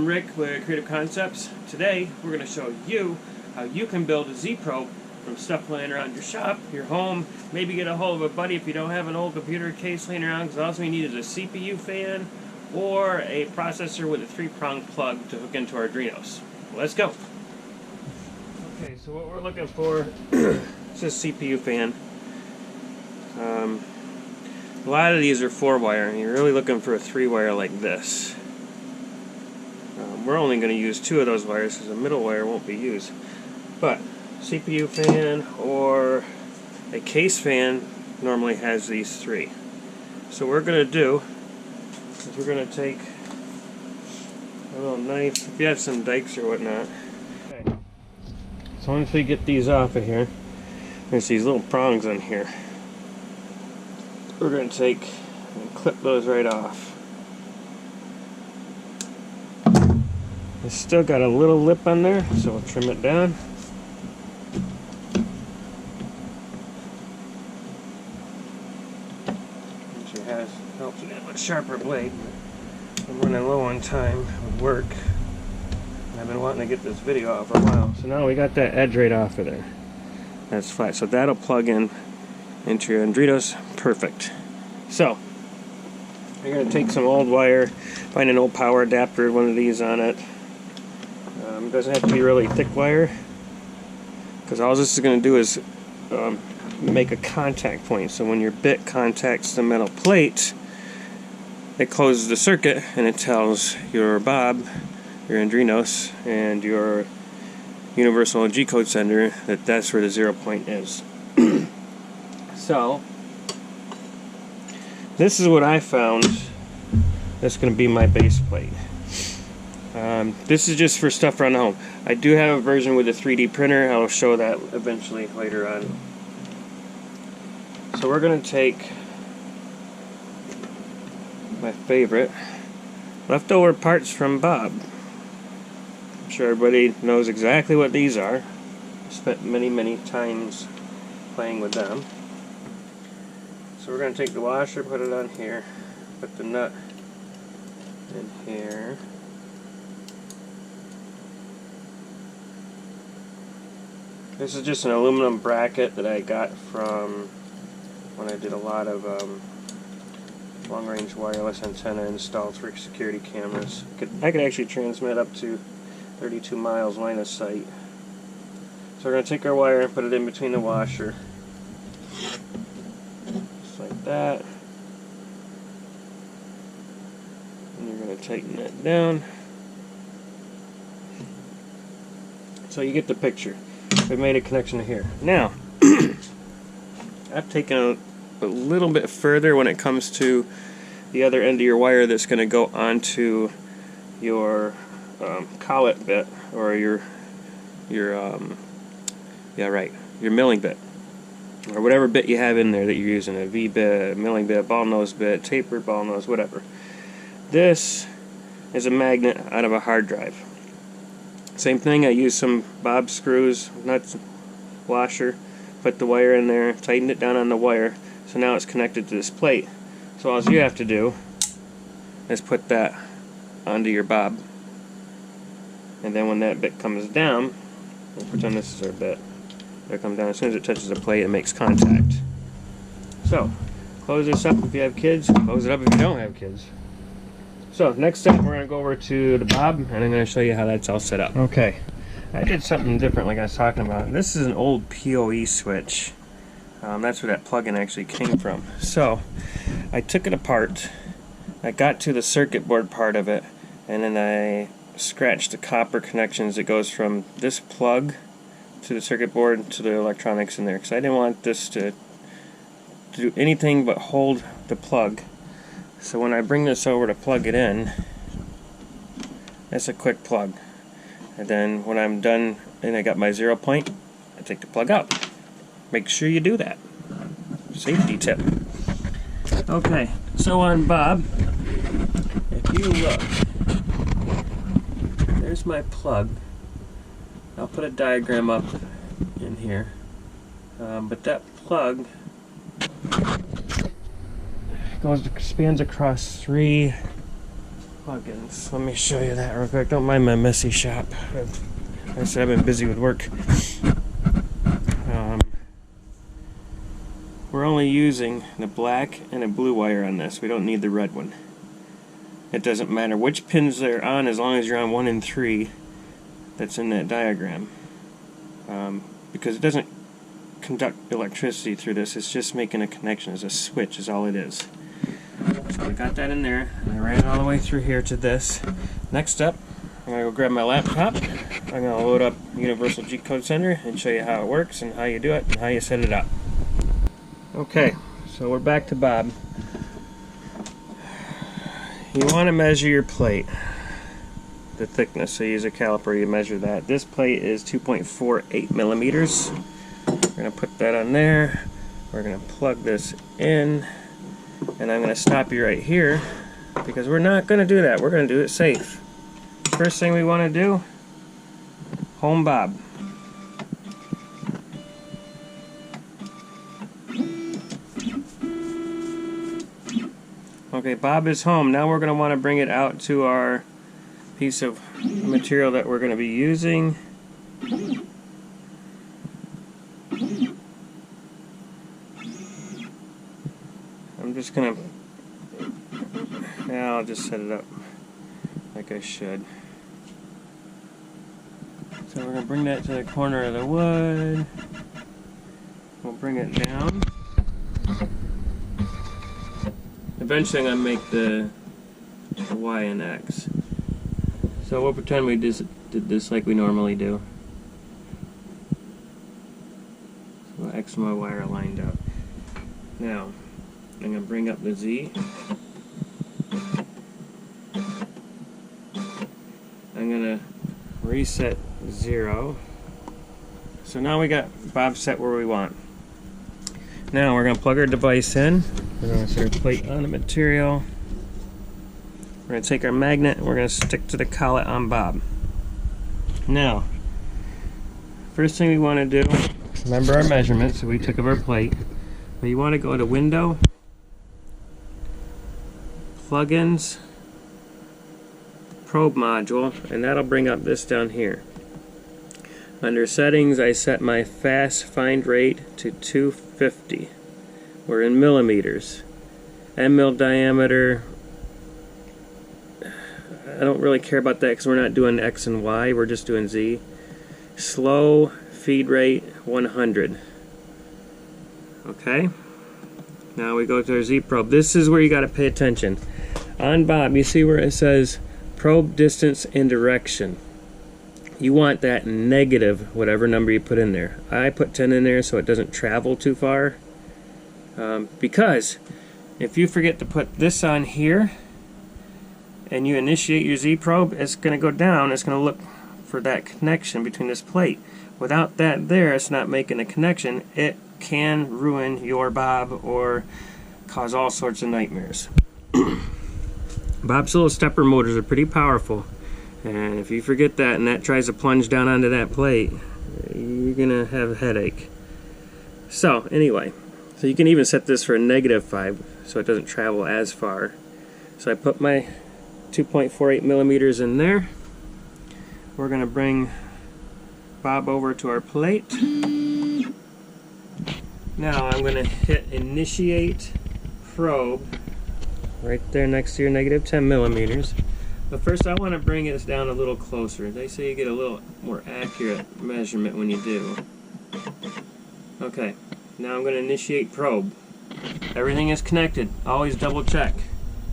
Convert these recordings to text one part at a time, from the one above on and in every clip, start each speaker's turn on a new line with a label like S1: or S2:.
S1: I'm Rick with Creative Concepts. Today we're going to show you how you can build a Z-Probe from stuff laying around your shop, your home. Maybe get a hold of a buddy if you don't have an old computer case laying around, because all you need is a CPU fan or a processor with a 3-prong plug to hook into Arduinos. Let's go. Okay, so what we're looking for is this CPU fan. A lot of these are 4-wire, and you're really looking for a 3-wire like this. We're only going to use 2 of those wires because the middle wire won't be used. But CPU fan or a case fan normally has these 3. So what we're going to do is we're going to take a little knife, if you have some dikes or whatnot. Okay. So once we get these off of here, there's these little prongs on here. We're going to take and clip those right off. It's still got a little lip on there, so we'll trim it down. Which helps it have a sharper blade. I'm running low on time with work. I've been wanting to get this video out for a while. So now we got that edge right off of there. That's flat. So that'll plug in into your Arduinos. Perfect. So you're going to take some old wire, find an old power adapter, one of these on it. It doesn't have to be really thick wire, because all this is going to do is make a contact point. So when your bit contacts the metal plate, it closes the circuit and it tells your Bob, your Arduinos, and your universal G-code sender that that's where the 0 point is. So this is what I found that's going to be my base plate. This is just for stuff around the home. I do have a version with a 3D printer. I'll show that eventually later on. So we're going to take my favorite leftover parts from Bob. I'm sure everybody knows exactly what these are. Spent many times playing with them. So we're going to take the washer, put it on here, put the nut in here. This is just an aluminum bracket that I got from when I did a lot of long-range wireless antenna installed for security cameras. I could actually transmit up to 32 miles line of sight. So we're going to take our wire and put it in between the washer. Just like that. And you're going to tighten that down. So you get the picture. We made a connection here. Now, I've taken a little bit further when it comes to the other end of your wire that's going to go onto your collet bit, or your milling bit, or whatever bit you have in there that you're using, a V bit, a milling bit, ball nose bit, tapered ball nose, whatever. This is a magnet out of a hard drive. Same thing, I used some Bob screws, nuts, washer, put the wire in there, tightened it down on the wire, so now it's connected to this plate. So all you have to do is put that onto your Bob, and then when that bit comes down, we'll pretend this is our bit, it'll come down. As soon as it touches the plate, it makes contact. So, close this up if you have kids, close it up if you don't have kids. So next step, we're going to go over to the Bob, and I'm going to show you how that's all set up. Okay, I did something different like I was talking about. This is an old PoE switch. That's where that plug-in actually came from. So I took it apart, I got to the circuit board part of it, and then I scratched the copper connections that goes from this plug to the circuit board to the electronics in there, because I didn't want this to do anything but hold the plug. So when I bring this over to plug it in, that's a quick plug. And then when I'm done and I got my 0 point, I take the plug out. Make sure you do that. Safety tip. Okay, so on Bob, if you look, there's my plug. I'll put a diagram up in here. But that plug spans across 3 plugins. Let me show you that real quick. Don't mind my messy shop. Like I said, I've been busy with work. We're only using the black and a blue wire on this. We don't need the red one. It doesn't matter which pins they're on as long as you're on 1 and 3 that's in that diagram. Because it doesn't conduct electricity through this, it's just making a connection. It's a switch is all it is. So we got that in there, and I ran it all the way through here to this. Next up, I'm going to go grab my laptop. I'm going to load up Universal G-Code Center and show you how it works and how you do it and how you set it up. Okay, so we're back to Bob. You want to measure your plate, the thickness, so you use a caliper, you measure that. This plate is 2.48 millimeters. We're going to put that on there. We're going to plug this in, and I'm going to stop you right here because we're not going to do that. We're going to do it safe. First thing we want to do, home Bob. Okay, Bob is home. Now we're going to want to bring it out to our piece of material that we're going to be using. I'm just going to, I'll just set it up like I should. So we're going to bring that to the corner of the wood. We'll bring it down. Eventually I'm going to make the Y and X. So we'll pretend we just did this like we normally do. So X and Y are lined up. Now, I'm going to bring up the Z. I'm going to reset 0. So now we got Bob set where we want. Now we're going to plug our device in. We're going to set our plate on the material. We're going to take our magnet and we're going to stick to the collet on Bob. Now, first thing we want to do, remember our measurements that we took of our plate. But you want to go to Window, Plugins, Probe Module, and that'll bring up this down here. Under Settings, I set my fast find rate to 250. We're in millimeters. mil diameter, I don't really care about that because we're not doing X and Y, we're just doing Z. Slow feed rate 100. Okay, now we go to our Z probe. This is where you got to pay attention. On Bob, you see where it says probe distance and direction. You want that negative, whatever number you put in there. I put 10 in there so it doesn't travel too far. Because if you forget to put this on here and you initiate your Z probe, it's going to go down. It's going to look for that connection between this plate. Without that there, it's not making a connection. It can ruin your Bob or cause all sorts of nightmares. Bob's little stepper motors are pretty powerful. And if you forget that and that tries to plunge down onto that plate, you're going to have a headache. So, anyway, so you can even set this for a -5 so it doesn't travel as far. So I put my 2.48 millimeters in there. We're going to bring Bob over to our plate. Now I'm going to hit Initiate Probe right there next to your -10 millimeters. But first I want to bring this down a little closer. They say you get a little more accurate measurement when you do. Okay, now I'm going to initiate probe. Everything is connected. Always double check.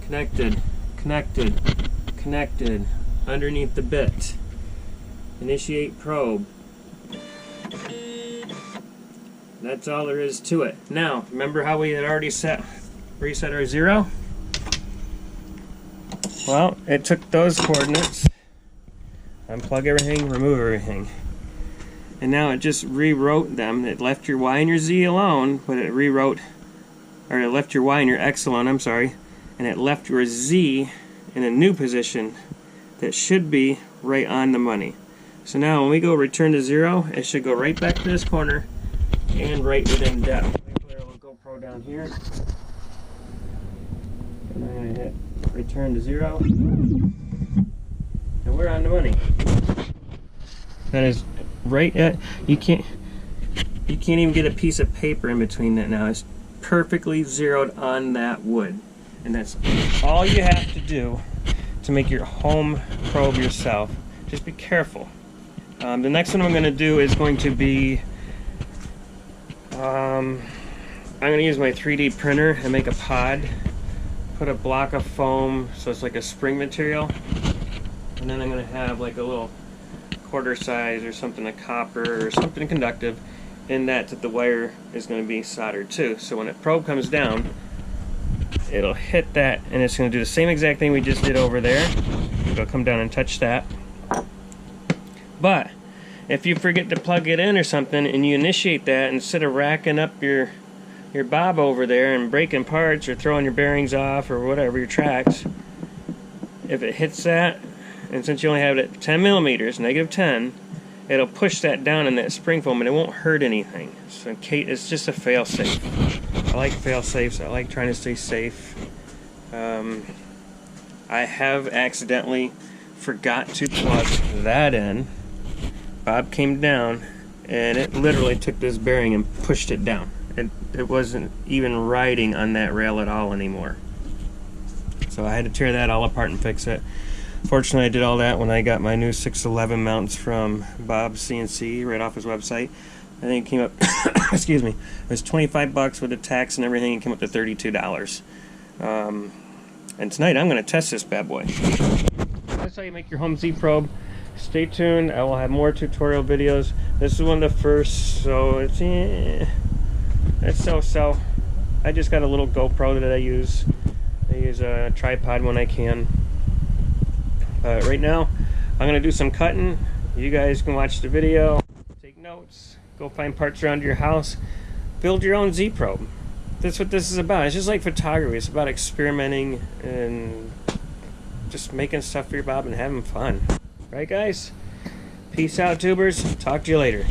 S1: Connected, connected, connected. Underneath the bit. Initiate probe. That's all there is to it. Now, remember how we had already reset our 0? Well, it took those coordinates, unplug everything, remove everything. And now it just rewrote them. It left your Y and your Z alone, but it rewrote, or it left your Y and your X alone, I'm sorry, and it left your Z in a new position that should be right on the money. So now when we go return to 0, it should go right back to this corner and right within depth. Let me put our little GoPro down here. And I'm going to hit return to 0, and we're on the money. That is right at, you can't even get a piece of paper in between that now. It's perfectly zeroed on that wood. And that's all you have to do to make your home probe yourself. Just be careful. The next one I'm going to do is going to be, I'm going to use my 3D printer and make a pod. Put a block of foam so it's like a spring material. And then I'm going to have like a little quarter size or something of copper or something conductive in that the wire is going to be soldered to. So when the probe comes down, it'll hit that and it's going to do the same exact thing we just did over there. It'll come down and touch that. But if you forget to plug it in or something and you initiate that, instead of racking up your bob over there and breaking parts or throwing your bearings off or whatever, your tracks, if it hits that, and since you only have it at 10 millimeters, -10, it'll push that down in that spring foam and it won't hurt anything. So it's just a fail safe. I like fail safes. I like trying to stay safe. I have accidentally forgot to plug that in. Bob came down and it literally took this bearing and pushed it down. It wasn't even riding on that rail at all anymore. So I had to tear that all apart and fix it. Fortunately, I did all that when I got my new 611 mounts from BoBCNC right off his website. I think it came up, excuse me, it was 25 bucks with the tax and everything. It came up to $32. And tonight I'm going to test this bad boy. That's how you make your home Z-probe. Stay tuned. I will have more tutorial videos. This is one of the first, so it's so-so. I just got a little GoPro that I use. I use a tripod when I can. Right now, I'm going to do some cutting. You guys can watch the video, take notes, go find parts around your house, build your own Z-probe. That's what this is about. It's just like photography. It's about experimenting and just making stuff for your bob and having fun. Right, guys? Peace out, tubers. Talk to you later.